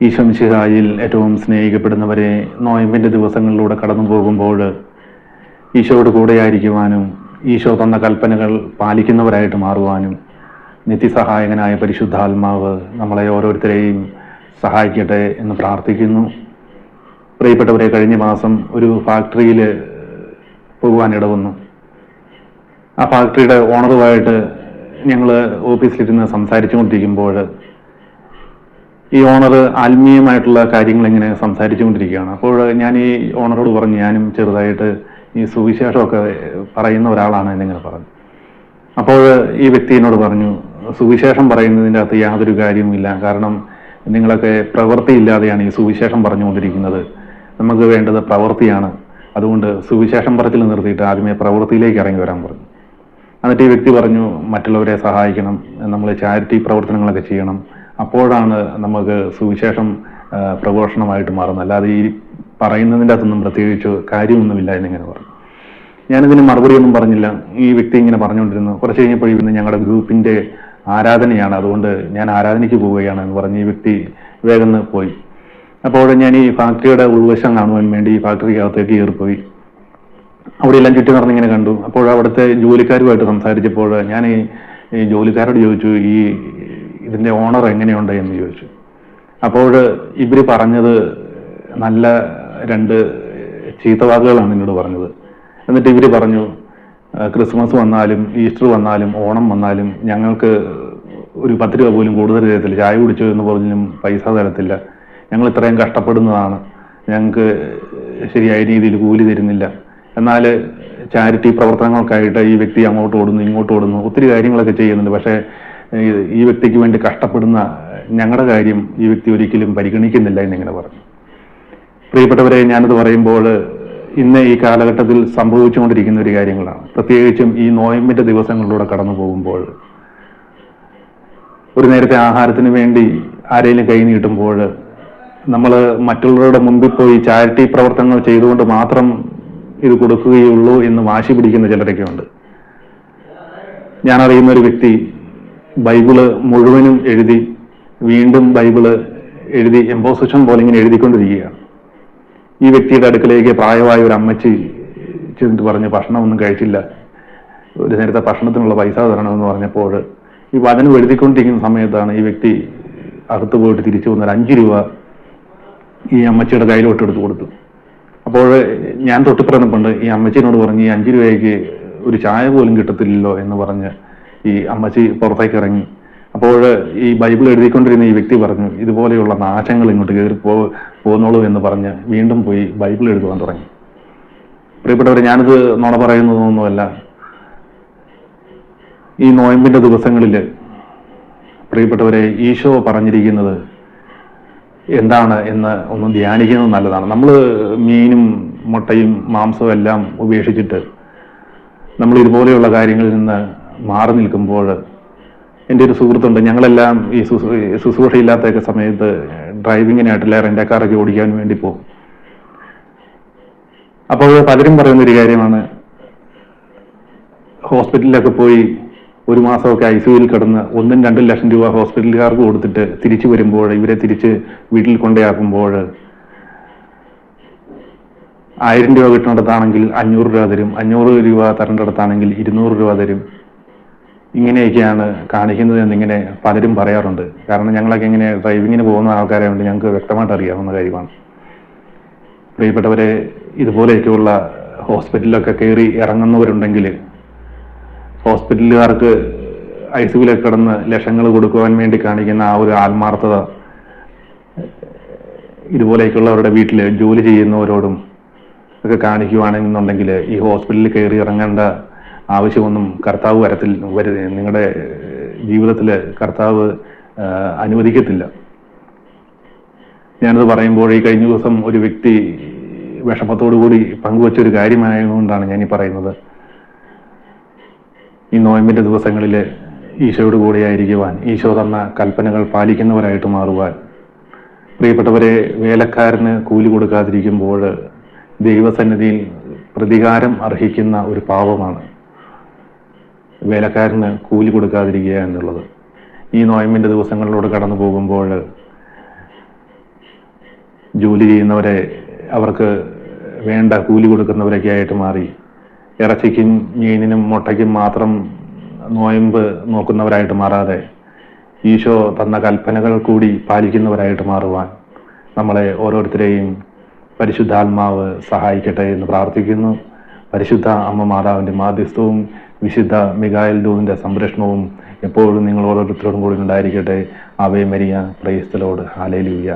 ഈശോ മിശിഹായിൽ ഏറ്റവും സ്നേഹിക്കപ്പെടുന്നവരെ, നോയമ്പിൻ്റെ ദിവസങ്ങളിലൂടെ കടന്നു പോകുമ്പോൾ ഈശോയോട് കൂടെയായിരിക്കുവാനും ഈശോ തന്ന കൽപ്പനകൾ പാലിക്കുന്നവരായിട്ട് മാറുവാനും നിത്യസഹായകനായ പരിശുദ്ധാത്മാവ് നമ്മളെ ഓരോരുത്തരെയും സഹായിക്കട്ടെ എന്ന് പ്രാർത്ഥിക്കുന്നു. പ്രിയപ്പെട്ടവരെ, കഴിഞ്ഞ മാസം ഒരു ഫാക്ടറിയിൽ പോകുവാനിടവന്നു. ആ ഫാക്ടറിയുടെ ഓണറുമായിട്ട് ഞങ്ങൾ ഓഫീസിലിരുന്ന് സംസാരിച്ചുകൊണ്ടിരിക്കുമ്പോൾ ഈ ഓണർ ആത്മീയമായിട്ടുള്ള കാര്യങ്ങൾ ഇങ്ങനെ സംസാരിച്ചുകൊണ്ടിരിക്കുകയാണ്. അപ്പോൾ ഞാൻ ഈ ഓണറോട് പറഞ്ഞു, ഞാനും ചെറുതായിട്ട് ഈ സുവിശേഷമൊക്കെ പറയുന്ന ഒരാളാണ് എന്നിങ്ങനെ പറഞ്ഞു. അപ്പോൾ ഈ വ്യക്തി എന്നോട് പറഞ്ഞു, സുവിശേഷം പറയുന്നതിൻ്റെ അകത്ത് യാതൊരു കാര്യവുമില്ല, കാരണം നിങ്ങളൊക്കെ പ്രവൃത്തിയില്ലാതെയാണ് ഈ സുവിശേഷം പറഞ്ഞുകൊണ്ടിരിക്കുന്നത്. നമുക്ക് വേണ്ടത് പ്രവൃത്തിയാണ്. അതുകൊണ്ട് സുവിശേഷം പറച്ചിൽ നിർത്തിയിട്ട് ആദ്യമേ പ്രവൃത്തിയിലേക്ക് ഇറങ്ങി വരാൻ പറഞ്ഞു. എന്നിട്ട് ഈ വ്യക്തി പറഞ്ഞു, മറ്റുള്ളവരെ സഹായിക്കണം, നമ്മൾ ചാരിറ്റി പ്രവർത്തനങ്ങളൊക്കെ ചെയ്യണം, അപ്പോഴാണ് നമുക്ക് സുവിശേഷം പ്രഘോഷണമായിട്ട് മാറുന്നത്, അല്ലാതെ ഈ പറയുന്നതിൻ്റെ അകത്തൊന്നും പ്രത്യേകിച്ച് കാര്യമൊന്നുമില്ല എന്നിങ്ങനെ പറഞ്ഞു. ഞാനിതിന് മറുപടിയൊന്നും പറഞ്ഞില്ല. ഈ വ്യക്തി ഇങ്ങനെ പറഞ്ഞുകൊണ്ടിരുന്നു. കുറച്ച് കഴിഞ്ഞപ്പോൾ ഇന്ന് ഞങ്ങളുടെ ഗ്രൂപ്പിൻ്റെ ആരാധനയാണ്, അതുകൊണ്ട് ഞാൻ ആരാധനയ്ക്ക് പോവുകയാണ് എന്ന് പറഞ്ഞ് ഈ വ്യക്തി വേഗം പോയി. അപ്പോൾ ഞാൻ ഈ ഫാക്ടറിയുടെ ഉൾവശം കാണുവാൻ വേണ്ടി ഈ ഫാക്ടറിക്കകത്തേക്ക് കയറിപ്പോയി. അവിടെ എല്ലാം ചുറ്റി നടന്നിങ്ങനെ കണ്ടു. അപ്പോൾ അവിടുത്തെ ജോലിക്കാരുമായിട്ട് സംസാരിച്ചപ്പോൾ ഞാൻ ഈ ജോലിക്കാരോട് ചോദിച്ചു, ഇതിൻ്റെ ഓണർ എങ്ങനെയുണ്ട് എന്ന് ചോദിച്ചു. അപ്പോൾ ഇവർ പറഞ്ഞത് നല്ല 2 ചീത്തവാക്കുകളാണ് എന്നോട് പറഞ്ഞത്. എന്നിട്ട് ഇവർ പറഞ്ഞു, ക്രിസ്മസ് വന്നാലും ഈസ്റ്റർ വന്നാലും ഓണം വന്നാലും ഞങ്ങൾക്ക് ഒരു 10 രൂപ പോലും കൂടുതൽ തരത്തില്ല, ചായ കുടിച്ചു എന്ന് പറഞ്ഞാലും പൈസ തരത്തില്ല, ഞങ്ങൾ ഇത്രയും കഷ്ടപ്പെടുന്നതാണ്, ഞങ്ങൾക്ക് ശരിയായ രീതിയിൽ കൂലി തരുന്നില്ല. എന്നാൽ ചാരിറ്റി പ്രവർത്തനങ്ങൾക്കായിട്ട് ഈ വ്യക്തി അങ്ങോട്ട് ഓടുന്നു ഇങ്ങോട്ട് ഓടുന്നു, ഒത്തിരി കാര്യങ്ങളൊക്കെ ചെയ്യുന്നുണ്ട്. പക്ഷേ ഈ വ്യക്തിക്ക് വേണ്ടി കഷ്ടപ്പെടുന്ന ഞങ്ങളുടെ കാര്യം ഈ വ്യക്തി ഒരിക്കലും പരിഗണിക്കുന്നില്ല എന്നിങ്ങനെ പറഞ്ഞു. പ്രിയപ്പെട്ടവരെ, ഞാനത് പറയുമ്പോൾ ഇന്ന് ഈ കാലഘട്ടത്തിൽ സംഭവിച്ചുകൊണ്ടിരിക്കുന്ന ഒരു കാര്യങ്ങളാണ്. പ്രത്യേകിച്ചും ഈ നോയമ്പിൻ്റെ ദിവസങ്ങളിലൂടെ കടന്നു പോകുമ്പോൾ ഒരു നേരത്തെ ആഹാരത്തിന് വേണ്ടി ആരെങ്കിലും കൈ നീട്ടുമ്പോൾ നമ്മൾ മറ്റുള്ളവരുടെ മുമ്പിൽ പോയി ചാരിറ്റി പ്രവർത്തനങ്ങൾ ചെയ്തുകൊണ്ട് മാത്രം ഇത് കൊടുക്കുകയുള്ളൂ എന്ന് വാശി പിടിക്കുന്ന ചിലരൊക്കെ ഉണ്ട്. ഞാനറിയുന്ന ഒരു വ്യക്തി ബൈബിള് മുഴുവനും എഴുതി വീണ്ടും ബൈബിള് എഴുതി എംബോസിഷൻ പോലെ ഇങ്ങനെ എഴുതിക്കൊണ്ടിരിക്കുകയാണ്. ഈ വ്യക്തിയുടെ അടുക്കലേക്ക് പ്രായമായ ഒരു അമ്മച്ചി ചെന്നിട്ട് പറഞ്ഞ്, ഭക്ഷണമൊന്നും കഴിച്ചില്ല, ഒരു നേരത്തെ ഭക്ഷണത്തിനുള്ള പൈസ തരണമെന്ന് പറഞ്ഞപ്പോൾ ഈ വചനം എഴുതിക്കൊണ്ടിരിക്കുന്ന സമയത്താണ് ഈ വ്യക്തി അകത്ത് പോയിട്ട് തിരിച്ചു വന്നാൽ 5 രൂപ ഈ അമ്മച്ചിയുടെ കയ്യിലോട്ട് എടുത്ത് കൊടുത്തു. അപ്പോൾ ഞാൻ തൊട്ടിപ്പറന്നപ്പോണ്ട് ഈ അമ്മച്ചിനോട് പറഞ്ഞ്, ഈ 5 രൂപയ്ക്ക് ഒരു ചായ പോലും കിട്ടത്തില്ലല്ലോ എന്ന് പറഞ്ഞ് ഈ അമ്മച്ചി പുറത്തേക്ക് ഇറങ്ങി. അപ്പോൾ ഈ ബൈബിൾ എഴുതിക്കൊണ്ടിരുന്ന ഈ വ്യക്തി പറഞ്ഞു, ഇതുപോലെയുള്ള നാശങ്ങൾ ഇങ്ങോട്ട് കയറി പോകുന്നുള്ളൂ എന്ന് പറഞ്ഞ് വീണ്ടും പോയി ബൈബിൾ എഴുതുവാൻ തുടങ്ങി. പ്രിയപ്പെട്ടവരെ, ഞാനിത് നുണ പറയുന്നതൊന്നുമല്ല. ഈ നോയമ്പിൻ്റെ ദിവസങ്ങളിൽ പ്രിയപ്പെട്ടവരെ, ഈശോ പറഞ്ഞിരിക്കുന്നത് എന്താണ് എന്ന് ഒന്ന് ധ്യാനിക്കുന്നത് നല്ലതാണ്. നമ്മൾ മീനും മുട്ടയും മാംസവും എല്ലാം ഉപേക്ഷിച്ചിട്ട് നമ്മൾ ഇതുപോലെയുള്ള കാര്യങ്ങളിൽ നിന്ന് മാറി നിൽക്കുമ്പോൾ, എൻ്റെ ഒരു സുഹൃത്തുണ്ട്, ഞങ്ങളെല്ലാം ഈ ശുശ്രൂഷയില്ലാത്തൊക്കെ സമയത്ത് ഡ്രൈവിങ്ങിനായിട്ടില്ല റെൻ്റക്കാറൊക്കെ ഓടിക്കാൻ വേണ്ടി പോകും. അപ്പോൾ പലരും പറയുന്നൊരു കാര്യമാണ്, ഹോസ്പിറ്റലിലൊക്കെ പോയി 1 മാസമൊക്കെ ICUവിൽ കിടന്ന് 1-2 ലക്ഷം രൂപ ഹോസ്പിറ്റലുകാർക്ക് കൊടുത്തിട്ട് തിരിച്ചു വരുമ്പോൾ, ഇവരെ തിരിച്ച് വീട്ടിൽ കൊണ്ടുപോയാക്കുമ്പോൾ 1000 രൂപ കിട്ടുന്നിടത്താണെങ്കിൽ 500 രൂപ തരും, 500 രൂപ തരേണ്ടിടത്താണെങ്കിൽ 200 രൂപ തരും. ഇങ്ങനെയൊക്കെയാണ് കാണിക്കുന്നത് എന്നിങ്ങനെ പലരും പറയാറുണ്ട്. കാരണം ഞങ്ങളൊക്കെ ഇങ്ങനെ ഡ്രൈവിങ്ങിന് പോകുന്ന ആൾക്കാരായതുകൊണ്ട് ഞങ്ങൾക്ക് വ്യക്തമായിട്ട് അറിയാവുന്ന കാര്യമാണ്. പ്രിയപ്പെട്ടവരെ, ഇതുപോലെയൊക്കെയുള്ള ഹോസ്പിറ്റലിലൊക്കെ കയറി ഇറങ്ങുന്നവരുണ്ടെങ്കിൽ, ഹോസ്പിറ്റലുകാർക്ക് ICUവിലൊക്കെ കിടന്ന് ലക്ഷങ്ങൾ കൊടുക്കുവാൻ വേണ്ടി കാണിക്കുന്ന ആ ഒരു ആത്മാർത്ഥത ഇതുപോലെയൊക്കെയുള്ളവരുടെ വീട്ടിൽ ജോലി ചെയ്യുന്നവരോടും ഒക്കെ കാണിക്കുവാണെന്നുണ്ടെങ്കിൽ ഈ ഹോസ്പിറ്റലിൽ കയറി ഇറങ്ങേണ്ട ആവശ്യമൊന്നും കർത്താവ് നിങ്ങളുടെ ജീവിതത്തിൽ കർത്താവ് അനുവദിക്കത്തില്ല. ഞാനത് പറയുമ്പോൾ ഈ കഴിഞ്ഞ ദിവസം ഒരു വ്യക്തി വിഷമത്തോടുകൂടി പങ്കുവച്ചൊരു കാര്യമായതുകൊണ്ടാണ് ഞാനീ പറയുന്നത്. ഈ നോയമ്പിൻ്റെ ദിവസങ്ങളിൽ ഈശോയോട് കൂടെയായിരിക്കുവാൻ, ഈശോ തന്ന കൽപ്പനകൾ പാലിക്കുന്നവരായിട്ട് മാറുവാൻ. പ്രിയപ്പെട്ടവരെ, വേലക്കാരന് കൂലി കൊടുക്കാതിരിക്കുമ്പോൾ ദൈവസന്നിധിയിൽ പ്രതികാരം അർഹിക്കുന്ന ഒരു പാപമാണ് വേലക്കാരന് കൂലി കൊടുക്കാതിരിക്കുക എന്നുള്ളത്. ഈ നോയമ്പിൻ്റെ ദിവസങ്ങളിലൂടെ കടന്നു പോകുമ്പോൾ ജോലി ചെയ്യുന്നവരെ അവർക്ക് വേണ്ട കൂലി കൊടുക്കുന്നവരൊക്കെ ആയിട്ട് മാറി. ഇറച്ചിക്കും മീനിനും മുട്ടയ്ക്കും മാത്രം നോയമ്പ് നോക്കുന്നവരായിട്ട് മാറാതെ ഈശോ തന്ന കൽപ്പനകൾ കൂടി പാലിക്കുന്നവരായിട്ട് മാറുവാൻ നമ്മളെ ഓരോരുത്തരെയും പരിശുദ്ധാത്മാവ് സഹായിക്കട്ടെ എന്ന് പ്രാർത്ഥിക്കുന്നു. പരിശുദ്ധ അമ്മ മാതാവിൻ്റെ മാധ്യസ്ഥവും വിശുദ്ധ മിഖായേൽ ദൂതന്റെ സംരക്ഷണവും എപ്പോഴും നിങ്ങൾ ഓരോരുത്തരോടും കൂടി ഉണ്ടായിരിക്കട്ടെ. Ave Maria, praise the Lord, hallelujah.